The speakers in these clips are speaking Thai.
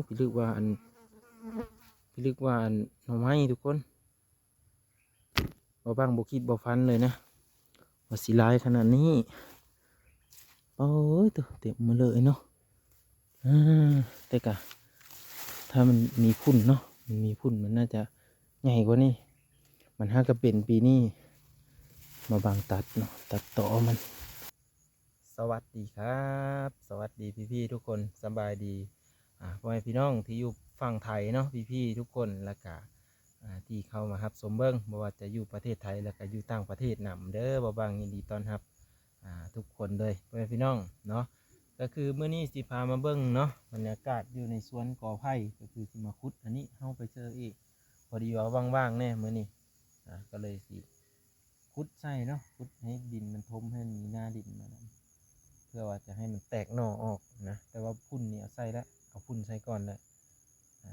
พี่ลึกว่าอันหน่อไม้ทุกคนบ่บ้างบ่คิดบ่ฟันเลยนะว่าสิหลายขนาดนี้โอ้ยตัวเต็มมาเลยเนาะแต่กะถ้ามันมีพุ่นเนาะมันมีพุ่นมันน่าจะใหญ่กว่านี้มันห้าก็เป็นปีนี้มาบางตัดเนาะตัดต่อมันสวัสดีครับสวัสดีพี่ๆทุกคนสบายดีพ่อแม่พี่น้องที่อยู่ฝั่งไทยเนาะพี่ๆทุกคนแล้วก็ที่เข้ามาครับสมเบิ้งบ่ว่าจะอยู่ประเทศไทยแล้วก็อยู่ต่างประเทศนำเด้อบ่บางยินดีต้อนรับทุกคนเลยพ่อแม่พี่น้องเนาะก็คือเมื่อนี้สิพามาเบิ้งเนาะบรรยากาศอยู่ในสวนกอไผ่ก็คือสิมาขุดอันนี้เข้าไปเจออีกพอดีว่าว่างๆแน่เมื่อนี้ก็เลยสิขุดใส่เนาะขุดให้ดินมันทมให้มีหน้าดินมาเพื่อว่าจะให้มันแตกหน่อออกนะแต่ว่าพุ่นนี่เอาใส่แล้วเอาพุ่นใส่ก่อนแล้ว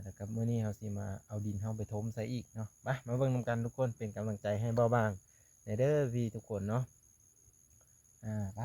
แต่กับเมื่อนี้เราสิมาเอาดินเข้าไปทมใส่อีกเนาะมาเบิ่งนำกันทุกคนเป็นกำลังใจให้เบาบางในเด้อพี่ทุกคนเนาะไป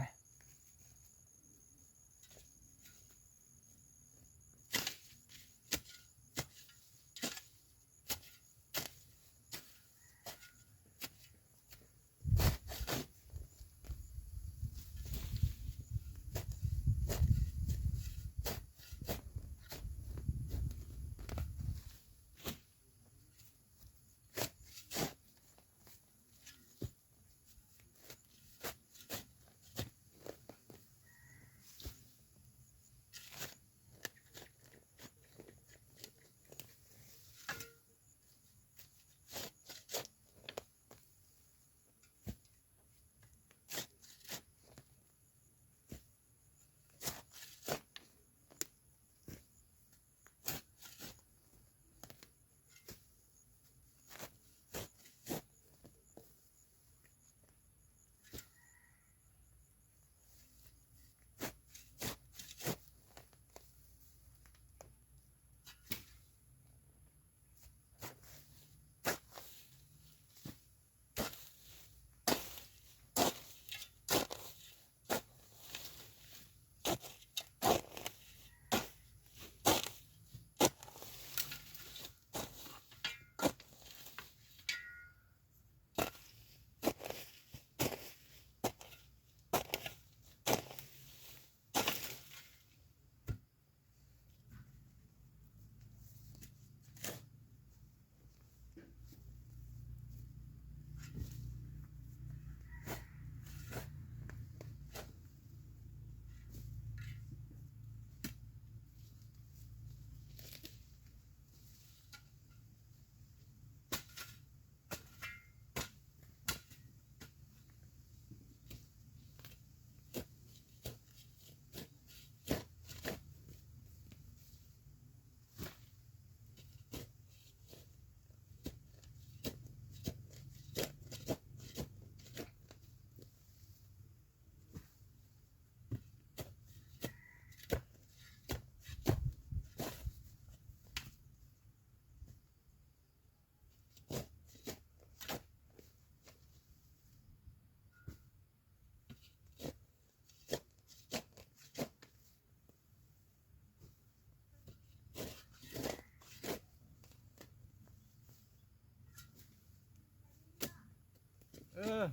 เออ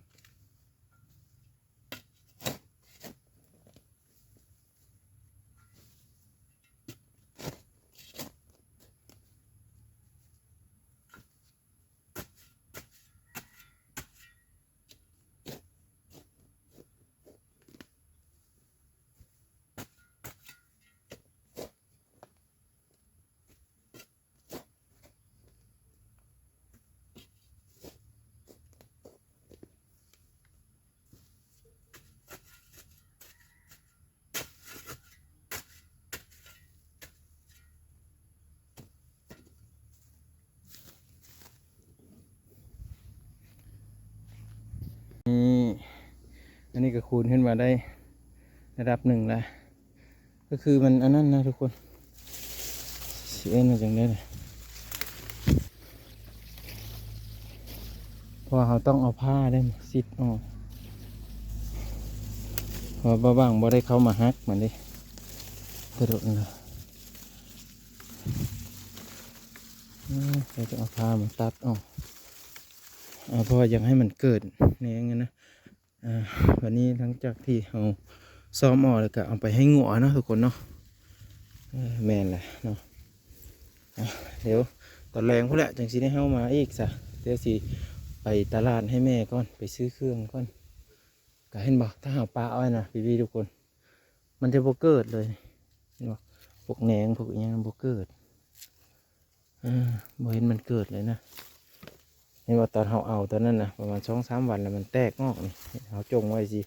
นี่อันนี้ก็คูณขึ้นมาได้ระดับหนึ่งแล้วก็คือมันอันนั้นนะทุกคนเสียมาจากนี้เลยเพราะเราต้องเอาผ้าได้มาซิดออกเพราะบ้างบ่ได้เข้ามาฮักมันดิกระโดดเลย เราจะเอาผ้ามันตัดออกเพราะว่าอยากให้มันเกิดแหนงนะวันนี้หลังจากที่เราซ้อมออกแล้วก็เอาไปให้งัวเนาะทุกคนเนาะแม่นแหละเนาะเดี๋ยวตอนแรงพวกแหละจังสิได้เข้ามาอีกซะเดี๋ยวสิไปตลาดให้แม่ก่อนไปซื้อเครื่องก่อนก็เห็นบอกถ้าหาปลาเอาไว้นะพี่ๆทุกคนมันจะบ่เกิดเลยเห็นบอกพวกแหนงพวกอย่างนั้นบ่เกิดบ่เห็นมันเกิดเลยนะเห็นว่าตอนเราเอาตอนนั้นนะประมาณ2-3 วันแล้วมันแตกงอกนี่เราจงไว้สิ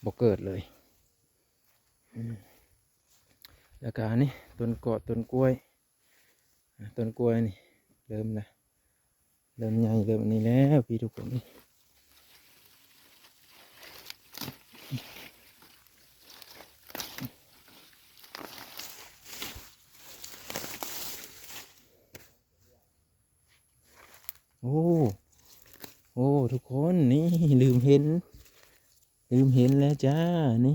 บ่เกิดเลยแล้วก็นี่ต้นเกาะต้นกล้วยนี่เริ่มนะเริ่มใหญ่เริ่มนี่แล้วพี่ทุกคนนี่โอ้ทุกคนนี่ลืมเห็นแล้วจ้านี่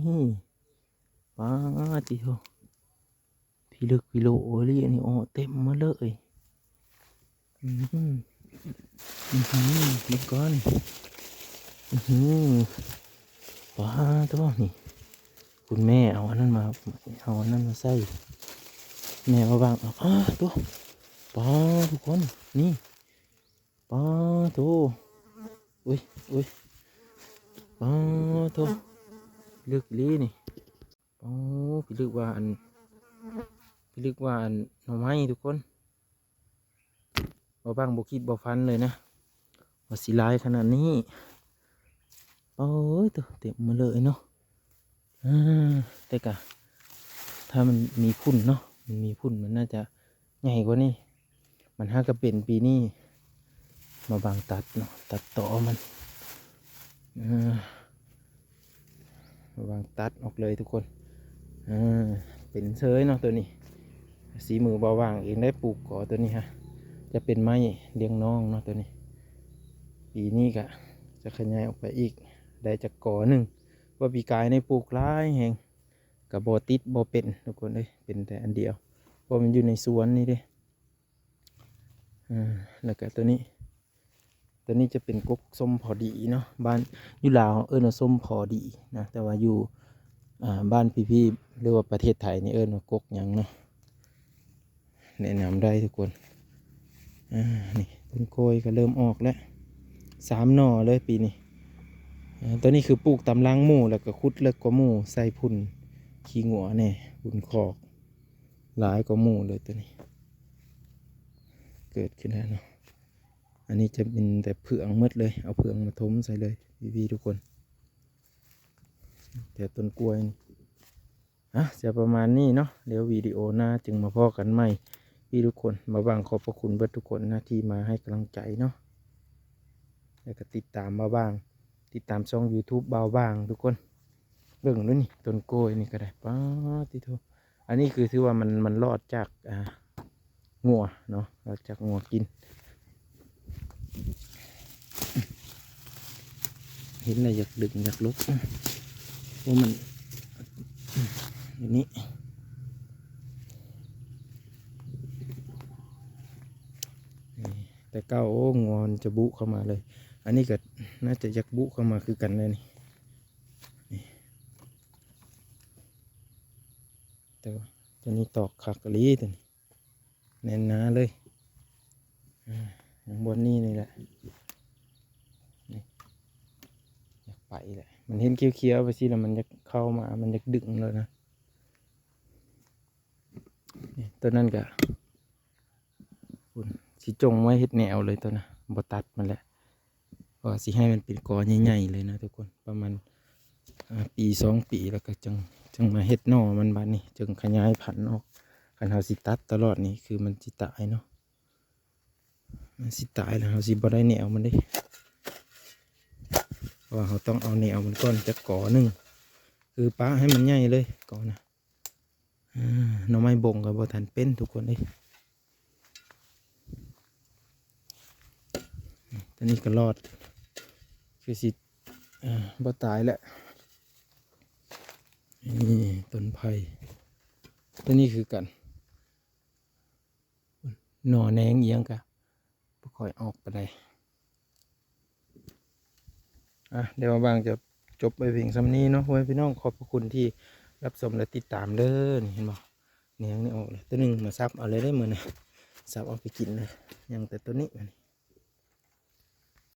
ป้าจิโหพี่ลึกพี่โลโอลี่นี่โอ้เต็มมาเลยดูก่อนป้าตัวนี่คุณแม่เอาอันนั้นมาใส่แม่มาบางตัวป้าทุกคนนี่ป้าตัวอุ้ยป้าตัวลึกลีนี่พี่ลึกว่าอันหน่อไม้ทุกคนบางบ่คิดบ่ฟันเลยนะว่าสิลายขนาดนี้ตัวเต็มมาเลยเนาะแต่กะถ้ามันมีพุ่นเนาะมันน่าจะใหญ่กว่านี้มันห้ากระเป็นปีนี้มาบางตัดเนาะตัดต่อมันมาบางตัดออกเลยทุกคนเป็นเซยเนาะตัวนี้สีมือเบาบางเองได้ปลูกก่อตัวนี้ฮะจะเป็นไม้เลี้ยงน้องเนาะตัวนี้ปีนี้ก็จะขยายออกไปอีกได้จากก่อหนึ่งว่าปีกายในปลูกหลายแห่งกับบ่ติดบ่เป็นทุกคนเลยเป็นแต่อันเดียวเพราะมันอยู่ในสวนนี่เด้แล้วก็ตัวนี้จะเป็นกกส้มพอดีเนาะบ้านอยู่ลาวว่าส้มพอดีนะแต่ว่าอยู่บ้านพี่ๆหรือว่าประเทศไทยนี่ว่ากกหยังเนาะแนะนำได้ทุกคนนี่ต้นโกยก็เริ่มออกแล้ว3 หน่อเลยปีนี้ตัวนี้คือปลูกตำลังหมู่แล้วก็คุดเลิกกว่าหมู่ใส่พุ่นขี้งัวแน่พุ่นคอกหลายกว่าหมู่เลยตัวนี้เกิดขึ้นแล้วเนาะอันนี้จะเป็นแต่เผือกมืดเลยเอาเผือกมาทมใส่เลยพี่ๆทุกคนแต่ต้นกล้วยจะประมาณนี้เนาะเดี๋ยววิดีโอหน้าจึงมาพอกันใหม่พี่ทุกคนมาบางขอบพระคุณเบิดทุกคนนะที่มาให้กำลังใจเนาะแล้วก็ติดตามมาบ้างติดตามช่อง YouTube เบาบางทุกคนเบิ่งด้วยนี่ต้นกล้วยนี่ก็ได้ป้าติโทอันนี้คือถือว่ามันรอดจากงัวเนาะรอดจากงัวกินเห็นอะไรอยากดึงอยากลุกเพราะมันอย่างนี้แต่เก้างอนจะบุเข้ามาเลยอันนี้ก็น่าจะอยากบุเข้ามาคือกันเลยนี่แต่ว่าตัวนี้ตอกขักลีตัวนี้แน่นหนาเลยอย่างบนนี้นี่แหละนี่อยากไปแหละมันเห็นเคี้ยวๆไปสิแล้วมันจะเข้ามามันจะดึงเลยนะตัวนั้นก็สิจงไว้เห็ดแนวเลยตัวนะบ่ตัดมันแหละก็สิให้มันเป็นกอใหญ่ๆเลยนะทุกคนประมาณปี2 ปีแล้วก็จังมาเห็ดหน่อมันบานนี้จึงขยายพันธุ์ออกคันเฮาสิตัดตลอดนี่คือมันสิตายเนาะมันสิตายแล้วเฮาสิบ่ได้แนวมันได้เพราะว่าเราต้องเอาแนวมันก้อนจะก่อหนึ่งคือป้าให้มันใหญ่เลยก่อนนะหน่อไม้บ่งกับบ่ทันเป็นทุกคนเลยตอนนี้ก็รอดคือสิบ่ตายแหละนี่ต้นไผ่ตัวนี้คือกันหน่อแหนงเอียงกะ บ่ค่อยออกไปได้เดี๋ยวบางจะจบไปเพียงสำนี้เนาะพ่อแม่พี่น้องขอบพระคุณที่รับชมและติดตามเด้อนี่เห็นบ่เนี่ยยังนี่ออกเลยตัวหนึ่งมาซับเอาเลยได้มือนะซับเอาไปกินเลยยังแต่ตัวนี้